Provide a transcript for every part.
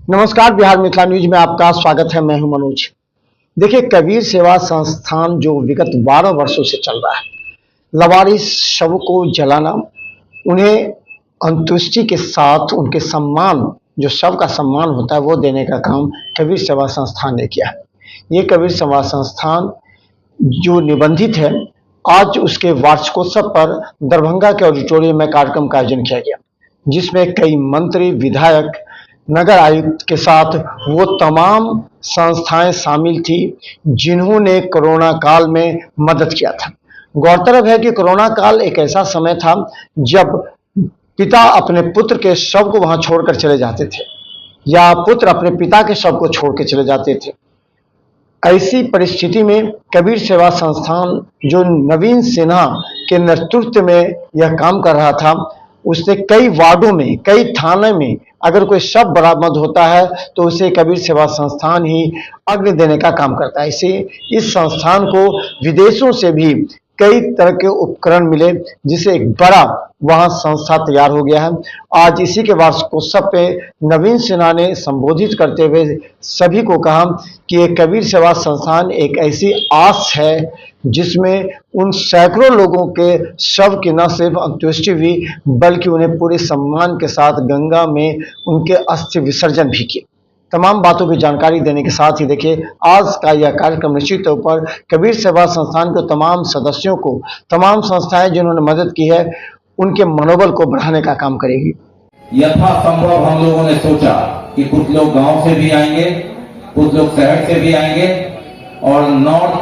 नमस्कार, बिहार मिथिला न्यूज में आपका स्वागत है। मैं हूं मनोज। देखिए, कबीर सेवा संस्थान जो विगत 12 वर्षों से चल रहा है, लवारिस शव को जलाना, उन्हें अंत्येष्टि के साथ उनके सम्मान, जो शव का सम्मान होता है, वो देने का काम कबीर सेवा संस्थान ने किया है। ये कबीर सेवा संस्थान जो निबंधित है, आज उसके वार्षिकोत्सव पर दरभंगा के ऑडिटोरियम में कार्यक्रम का आयोजन किया गया, जिसमें कई मंत्री, विधायक, नगर आयुक्त के साथ वो तमाम संस्थाएं शामिल थी जिन्होंने कोरोना काल में मदद किया था। गौरतलब है कि कोरोना काल एक ऐसा समय था जब पिता अपने पुत्र के शव को वहां छोड़कर चले जाते थे या पुत्र अपने पिता के शव को छोड़ के चले जाते थे। ऐसी परिस्थिति में कबीर सेवा संस्थान जो नवीन सिन्हा के नेतृत्व में यह काम कर रहा था, उसने कई वार्डों में, कई थाने में अगर कोई शव बरामद होता है तो उसे कबीर सेवा संस्थान ही अग्नि देने का काम करता है। इसे इस संस्थान को विदेशों से भी कई तरह के उपकरण मिले, जिसे एक बड़ा वहां संस्था तैयार हो गया है। आज इसी के वार्षिकोत्सव पे नवीन सिन्हा ने संबोधित करते हुए सभी को कहा कि ये कबीर सेवा संस्थान एक ऐसी आस है जिसमें उन सैकड़ों लोगों के शव की न सिर्फ अंत्येष्टि हुई, बल्कि उन्हें पूरे सम्मान के साथ गंगा में उनके अस्थि विसर्जन भी किए। तमाम बातों की जानकारी देने के साथ ही देखिए, आज का यह कार्यक्रम निश्चित तौर पर कबीर सेवा संस्थान के तमाम सदस्यों को, तमाम संस्थाएं जिन्होंने मदद की है, उनके मनोबल को बढ़ाने का काम करेगी। यथासंभव हम लोगों ने सोचा कि कुछ लोग गांव से भी आएंगे, कुछ लोग शहर से भी आएंगे, और north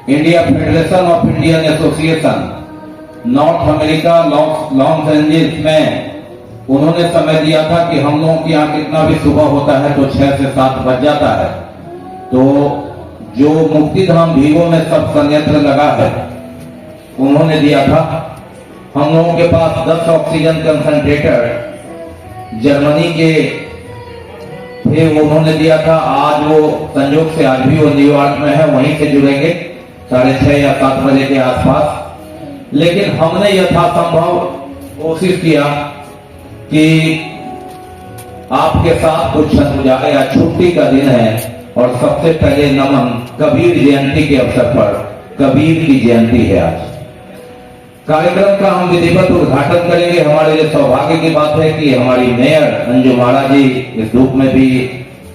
India federation of Indian association north America Los Angeles में उन्होंने समय दिया था कि हम लोगों के यहाँ कितना भी सुबह होता है तो 6 से 7 बज जाता है, तो जो मुक्तिधाम भीगो में सब संयंत्र लगा है उन्होंने दिया था। हम लोगों के पास 10 ऑक्सीजन कंसंट्रेटर जर्मनी के थे, उन्होंने दिया था। आज वो संयोग से आज भी वो न्यूयॉर्क में है, वहीं से जुड़ेंगे 6:30 या 7 बजे के आसपास। लेकिन हमने यथासंभव कोशिश किया कि आपके साथ कुछ क्षण गुजारे। आज छुट्टी का दिन है और सबसे पहले नमन कबीर जयंती के अवसर पर, कबीर की जयंती है आज। कार्यक्रम का हम विधिवत उद्घाटन करेंगे। हमारे लिए सौभाग्य की बात है कि हमारी मेयर अंजू माड़ा जी इस धूप में भी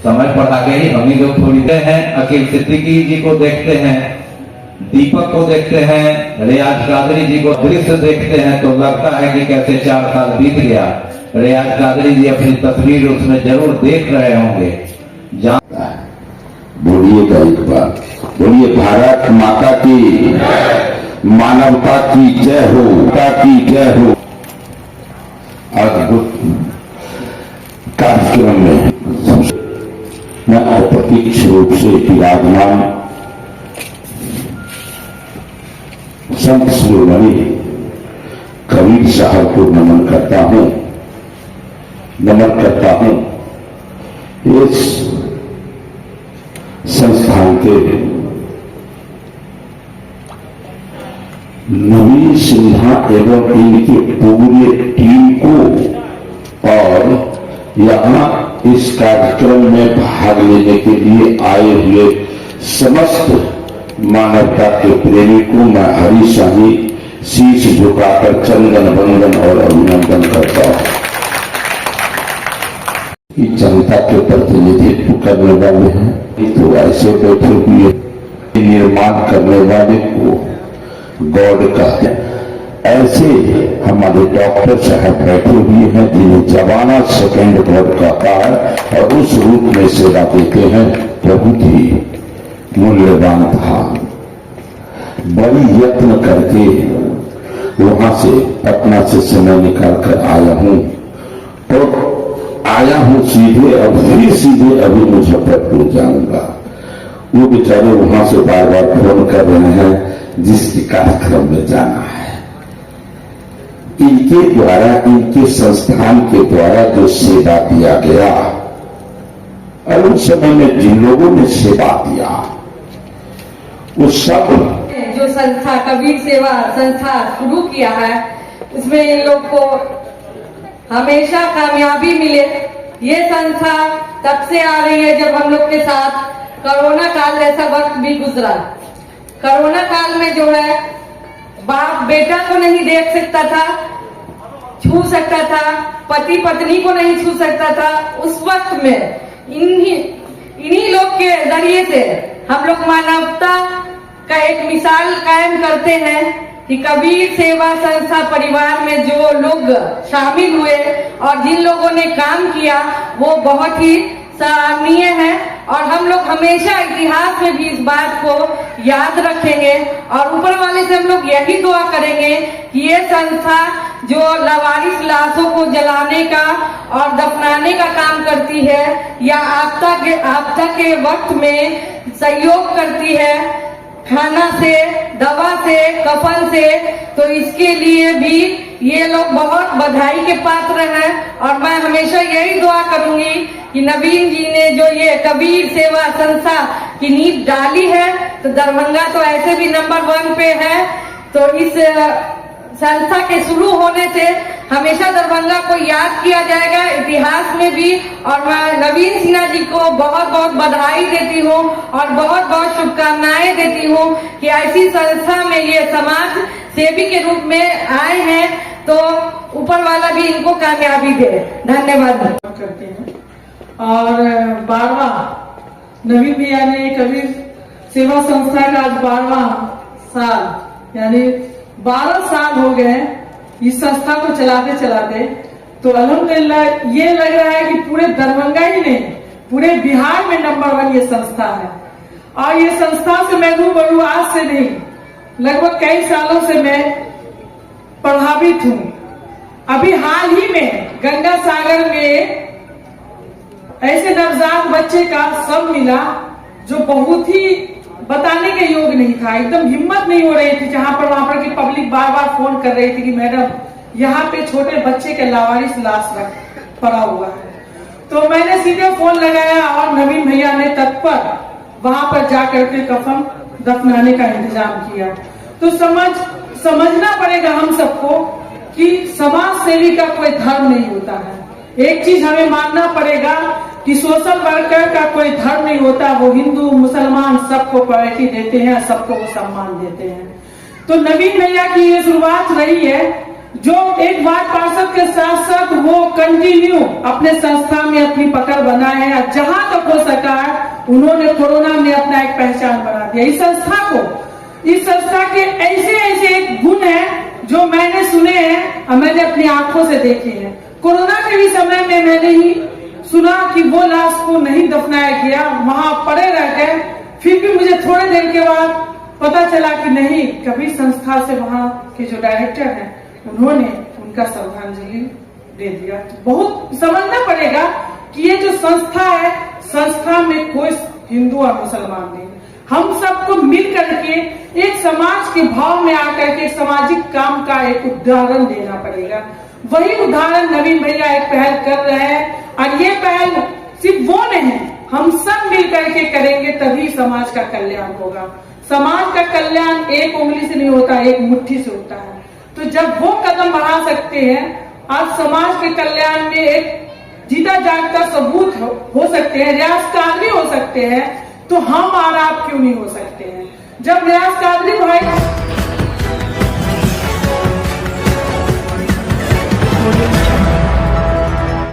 समय पर आ गई। हम ही लोग थोड़ी देर हैं, अकील सिद्दीकी जी को देखते हैं, दीपक को देखते हैं, रियाज कादरी जी को दृश्य देखते हैं, तो लगता है कि कैसे 4 साल बीत गया। रियाज कादरी जी अपनी तस्वीर उसमें जरूर देख रहे होंगे। बोलिएगा एक बार, बोलिए भारत माता की, मानवता की जय हो, माता की जय हो। अद्भुत कार्यक्रम में मैं अप्रत्यक्ष रूप से विराजमान संत शिरोमणि कबीर साहब को नमन करता हूं। इस संस्थान के नवीन सिन्हा एवं इनकी पूरी टीम को और यहां इस कार्यक्रम में भाग लेने के लिए आए हुए समस्त मानवता के प्रेमी को मैं हरी शाही शीश झुकाकर चंदन वंदन और अभिनंदन करता हूं। जनता के प्रतिनिधित्व करने वाले हैं तो ऐसे बैठे हुए निर्माण करने वाले को गॉड कहते हैं। ऐसे हमारे डॉक्टर साहब बैठे हुए हैं जिन्हें जवाना सेकेंड गॉड कहता है और उस रूप में सेवा देते हैं। बहुत ही मूल्यवान था। बड़ी यत्न करके वहां से पटना से समय निकाल कर आया हूं और आया हूं सीधे, अब फिर सीधे अभी मुजफ्फरपुर जाऊंगा। वो बेचारे वहां से बार बार फोन कर रहे हैं जिसके कार्यक्रम में जाना है। इनके द्वारा, इनके संस्थान के द्वारा जो सेवा दिया गया और उस समय में जिन लोगों ने सेवा दिया वो सब, जो संस्था कबीर सेवा संस्था शुरू किया है, उसमें इन लोग को हमेशा कामयाबी मिले ये संस्था तब से आ रही है जब हम लोग के साथ कोरोना काल जैसा वक्त भी गुजरा। कोरोना काल में जो है बाप बेटा को नहीं देख सकता था, छू सकता था, पति पत्नी को नहीं छू सकता था। उस वक्त में इन्हीं लोग के जरिए से हम लोग मानवता का एक मिसाल कायम करते हैं कि कबीर सेवा संस्था परिवार में जो लोग शामिल हुए और जिन लोगों ने काम किया वो बहुत ही सराहनीय है। और हम लोग हमेशा इतिहास में भी इस बात को याद रखेंगे और ऊपर वाले से हम लोग यही दुआ करेंगे कि ये संस्था जो लावारिस लाशों को जलाने का और दफनाने का काम करती है या आपदा के वक्त में सहयोग करती है, खाना से, दवा से, कफन से, तो इसके लिए भी ये लोग बहुत बधाई के पात्र हैं। और मैं हमेशा यही दुआ करूंगी कि नवीन जी ने जो ये कबीर सेवा संस्था की नींव डाली है, तो दरभंगा तो ऐसे भी नंबर 1 पे है, तो इस संस्था के शुरू होने से हमेशा दरभंगा को याद किया जाएगा इतिहास में भी। और मैं नवीन सिन्हा जी को बहुत बहुत बधाई देती हूँ और बहुत बहुत शुभकामनाएं देती हूँ कि ऐसी संस्था में ये समाज सेवी के रूप में आए हैं, तो ऊपर वाला भी इनको कामयाबी दे। धन्यवाद करते हैं। और 12वां नवीन भैया ने कबीर सेवा संस्था का आज 12वां साल यानी 12 साल हो गए इस संस्था को चलाते चलाते। तो अल्हम्दुलिल्लाह ये लग रहा है कि पूरे दरभंगा ही नहीं पूरे बिहार में नंबर 1 ये संस्था है। और ये संस्था से मैं रूबरू आज से नहीं, लगभग कई सालों से मैं प्रभावित हूँ। अभी हाल ही में गंगा सागर में ऐसे नवजात बच्चे का शव मिला जो बहुत ही बताने के योग नहीं था। एकदम हिम्मत नहीं हो रही थी, जहां पर वहां पर की पब्लिक बार बार फोन कर रही थी कि मैडम यहाँ पे छोटे बच्चे के लावारिस लाश पड़ा हुआ है। तो मैंने सीधे फोन लगाया और नवीन भैया ने तत्पर वहां पर जाकर के कफन दफनाने का इंतजाम किया। तो समझना पड़ेगा हम सबको कि समाज सेवी का कोई धर्म नहीं होता है। एक चीज हमें मानना पड़ेगा कि सोशल वर्कर का कोई धर्म नहीं होता, वो हिंदू मुसलमान सबको प्रायोरिटी देते हैं, सबको वो सम्मान देते हैं। तो नवीन भैया की ये शुरुआत रही है जो एक वार्ड पार्षद के साथ साथ वो कंटिन्यू अपने संस्था में अपनी पकड़ बनाए हैं। जहां तक हो सका उन्होंने कोरोना में अपना एक पहचान बना दिया। इस संस्था के ऐसे ऐसे एक गुण है जो मैंने सुने हैं और मैंने अपनी आंखों से देखे हैं। कोरोना के भी समय में मैंने ही सुना कि वो लाश को नहीं दफनाया गया, वहां पड़े रह गए। फिर भी मुझे थोड़े देर के बाद पता चला कि नहीं, कबीर संस्था से वहां के जो डायरेक्टर हैं उन्होंने उनका श्रद्धांजलि दे दिया। तो बहुत समझना पड़ेगा कि ये जो संस्था है, संस्था में कोई हिंदू और मुसलमान नहीं, हम सबको मिल करके एक समाज के भाव में आकर के सामाजिक काम का एक उदाहरण देना पड़ेगा। वही उदाहरण नवीन भैया एक पहल कर रहे हैं और ये पहल सिर्फ वो नहीं, हम सब मिल करके करेंगे तभी समाज का कल्याण होगा। समाज का कल्याण एक उंगली से नहीं होता, एक मुट्ठी से होता है। तो जब वो कदम बढ़ा सकते हैं, आज समाज के कल्याण में एक जीता जागता सबूत हो सकते हैं, रियाज कादरी हो सकते हैं, तो हम और आप क्यों नहीं हो सकते हैं। जब रियाज कादरी भाई